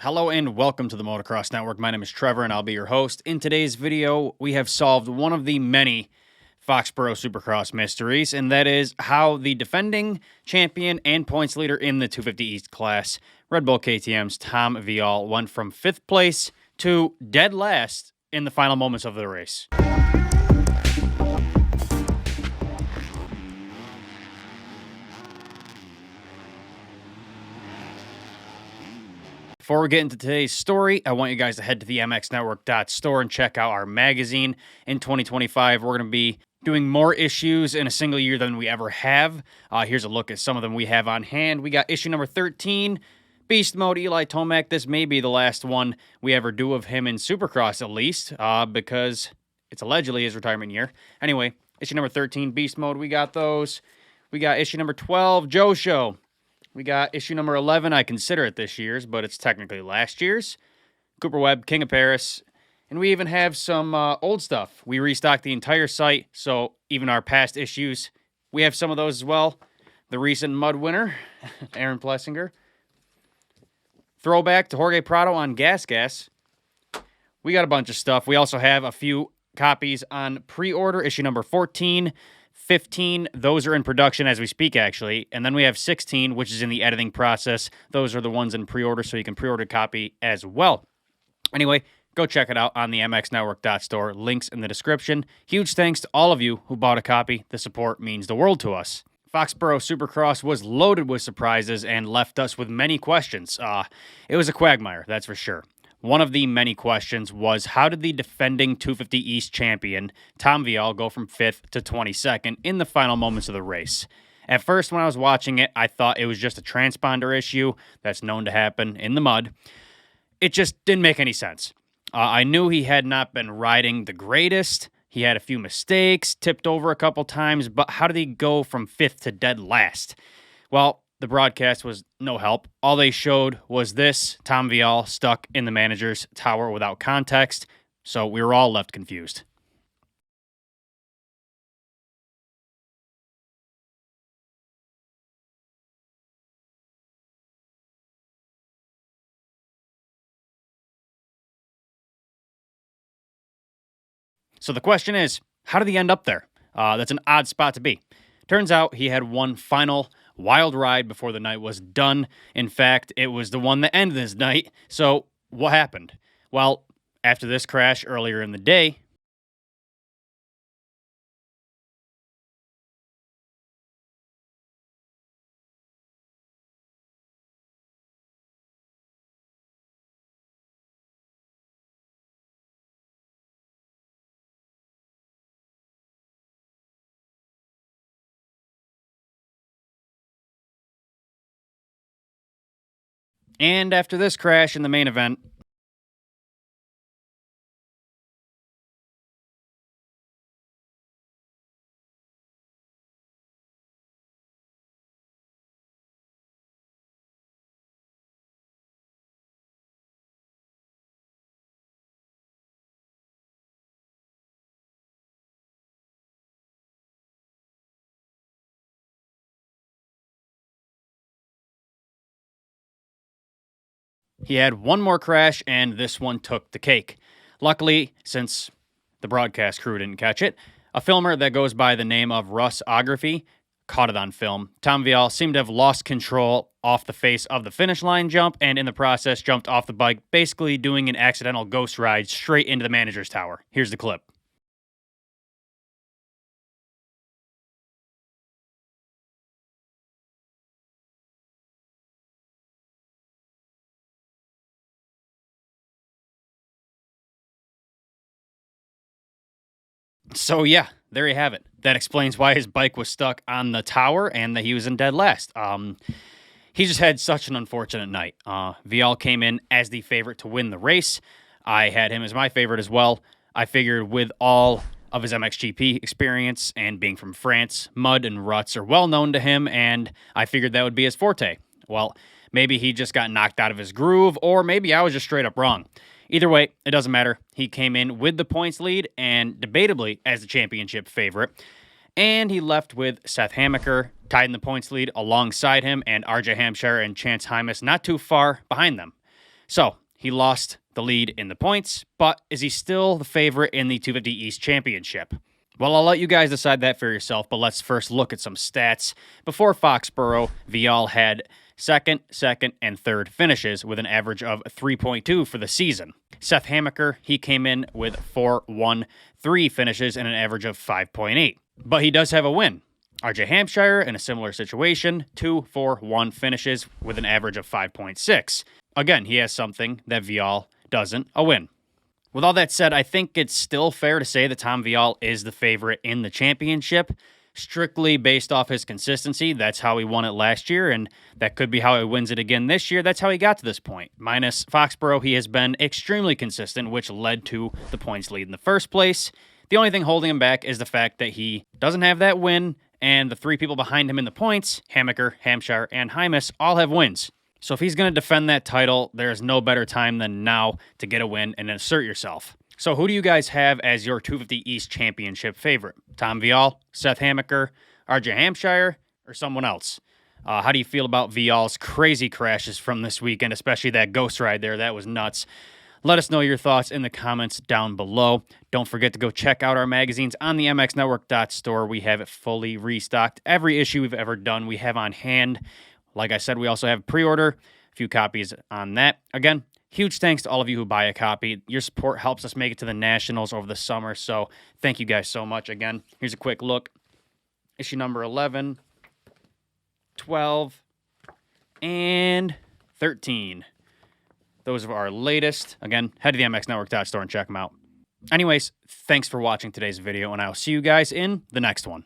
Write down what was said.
Hello and welcome to the Motocross Network. My name is Trevor and I'll be your host. In today's video, we have solved one of the many Foxborough Supercross mysteries, and that is how the defending champion and points leader in the 250 East class, Red Bull KTM's Tom Vialle, went from 5th place to dead last in the final moments of the race. Before we get into today's story, I want you guys to head to the MXNetwork.store and check out our magazine. In 2025, we're going to be doing more issues in a single year than we ever have. Here's a look at some of them we have on hand. We got issue number 13, Beast Mode, Eli Tomac. This may be the last one we ever do of him in Supercross, at least, because it's allegedly his retirement year. Anyway, issue number 13, Beast Mode, we got those. We got issue number 12, Joe Show. We got issue number 11. I consider it this year's, but it's technically last year's. Cooper Webb, King of Paris. And we even have some old stuff. We restocked the entire site, so even our past issues, we have some of those as well. The recent Mud winner, Aaron Plessinger. Throwback to Jorge Prado on Gas Gas. We got a bunch of stuff. We also have a few copies on pre-order, issue number 14. 15, those are in production as we speak, actually. And then we have 16, which is in the editing process. Those are the ones in pre-order, so you can pre-order a copy as well. Anyway, go check it out on the MXNetwork.store. Links in the description. Huge thanks to all of you who bought a copy. The support means the world to us. Foxborough Supercross was loaded with surprises and left us with many questions. It was a quagmire, that's for sure. One of the many questions was, how did the defending 250 East champion, Tom Vialle, go from 5th to 22nd in the final moments of the race? At first, when I was watching it, I thought it was just a transponder issue that's known to happen in the mud. It just didn't make any sense. I knew he had not been riding the greatest. He had a few mistakes, tipped over a couple times, but how did he go from 5th to dead last? Well, the broadcast was no help. All they showed was this, Tom Vialle stuck in the manager's tower without context, so we were all left confused. So the question is, how did he end up there? That's an odd spot to be. Turns out he had one final wild ride before the night was done. In fact, it was the one that ended his night. So what happened? Well, after this crash earlier in the day, and after this crash in the main event, he had one more crash, and this one took the cake. Luckily, since the broadcast crew didn't catch it, a filmer that goes by the name of Russography caught it on film. Tom Vialle seemed to have lost control off the face of the finish line jump, and in the process jumped off the bike, basically doing an accidental ghost ride straight into the manager's tower. Here's the clip. So yeah, there you have it. That explains why his bike was stuck on the tower and that he was in dead last. He just had such an unfortunate night. Vialle came in as the favorite to win the race. I had him as my favorite as well. I figured with all of his MXGP experience and being from France, mud and ruts are well known to him, and I figured that would be his forte. Well, maybe he just got knocked out of his groove, or maybe I was just straight up wrong. Either way, it doesn't matter. He came in with the points lead and debatably as the championship favorite. And he left with Seth Hammaker tied in the points lead alongside him, and RJ Hampshire and Chance Hymas not too far behind them. So he lost the lead in the points, but is he still the favorite in the 250 East Championship? Well, I'll let you guys decide that for yourself, but let's first look at some stats. Before Foxborough, Vialle had second, and third finishes with an average of 3.2 for the season. Seth Hammaker, he came in with 4-1-3 finishes and an average of 5.8. But he does have a win. RJ Hampshire, in a similar situation, 2-4-1 finishes with an average of 5.6. Again, he has something that Vialle doesn't, a win. With all that said, I think it's still fair to say that Tom Vialle is the favorite in the championship, strictly based off his consistency. That's how he won it last year, and that could be how he wins it again this year. That's how he got to this point. Minus Foxborough, he has been extremely consistent, which led to the points lead in the first place. The only thing holding him back is the fact that he doesn't have that win, and the three people behind him in the points, Hammaker, Hampshire, and Hymas, all have wins. So if he's going to defend that title, there's no better time than now to get a win and assert yourself. So who do you guys have as your 250 East Championship favorite? Tom Vialle, Seth Hammaker, RJ Hampshire, or someone else? How do you feel about Vialle's crazy crashes from this weekend, especially that ghost ride there? That was nuts. Let us know your thoughts in the comments down below. Don't forget to go check out our magazines on the mxnetwork.store. We have it fully restocked. Every issue we've ever done, we have on hand. Like I said, we also have pre-order, a few copies on that. Again, huge thanks to all of you who buy a copy. Your support helps us make it to the Nationals over the summer, so thank you guys so much. Again, here's a quick look. Issue number 11, 12, and 13. Those are our latest. Again, head to the mxnetwork.store and check them out. Anyways, thanks for watching today's video, and I'll see you guys in the next one.